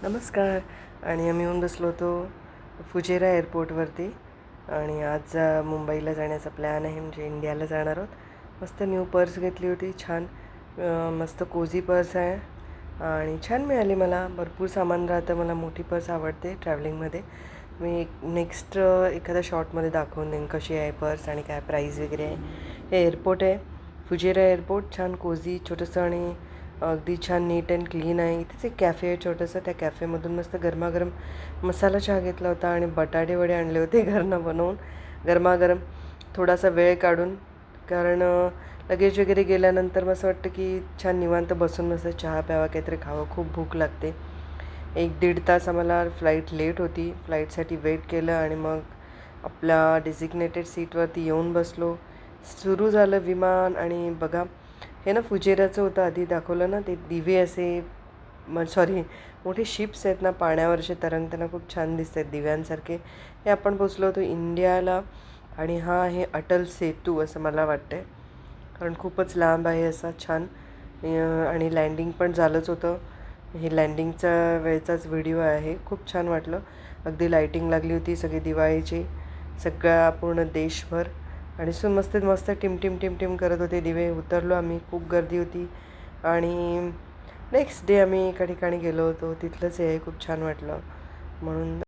नमस्कार. आणि आम्ही येऊन बसलो होतो फुजेरा एअरपोर्टवरती आणि आज मुंबईला जाण्याचा प्लॅन आहे, म्हणजे इंडियाला जाणार आहोत. मस्त न्यू पर्स घेतली होती, छान मस्त कोझी पर्स आहे आणि छान मिळाली मला. भरपूर सामान राहतं, मला मोठी पर्स आवडते ट्रॅव्हलिंगमध्ये. मी नेक्स्ट एखाद्या शॉर्टमध्ये दाखवून देईन कशी आहे पर्स आणि काय प्राईस वगैरे आहे. हे एअरपोर्ट आहे फुजेरा एअरपोर्ट, छान कोझी छोटंसं आणि अगदी छान नीट अँड क्लीन आहे. इथेच एक कॅफे आहे छोटंसं, त्या कॅफेमधून मस्त गरमागरम मसाला चहा घेतला होता आणि बटाटे वडे आणले होते घरनं बनवून गरमागरम, थोडासा वेळ काढून. कारण लगेज वगैरे गेल्यानंतर मग असं वाटतं की छान निवांत बसून मस्त चहा प्यावा, काहीतरी खावं, खूप भूक लागते. 1-1.5 तास आम्हाला फ्लाईट लेट होती, फ्लाईटसाठी वेट केलं आणि मग आपल्या डेझिग्नेटेड सीटवरती येऊन बसलो. सुरू झालं विमान आणि बघा, हे ना फुजेराचं होतं, आधी दाखवलं ना, ते दिवे असे सॉरी मोठे शिप्स आहेत ना पाण्यावरचे तरंगताना, खूप छान दिसत आहेत दिव्यांसारखे. हे आपण पोचलो होतो इंडियाला आणि हा आहे अटल सेतू असं मला वाटतं, कारण खूपच लांब आहे असा छान. आणि लँडिंग पण झालंच होतं. हे लँडिंगचा वेळचाच व्हिडिओ आहे, खूप छान वाटलं. अगदी लाईटिंग लागली होती सगळी दिवाळीची, सगळ्या पूर्ण देशभर. आणि मस्त मस्त टिमटिम टिमटिम करत होते दिवे. उतरलो आम्ही, खूप गर्दी होती. आणि नेक्स्ट डे आम्ही एका ठिकाणी गेलो होतो, तिथलंच हे खूप छान वाटलं म्हणून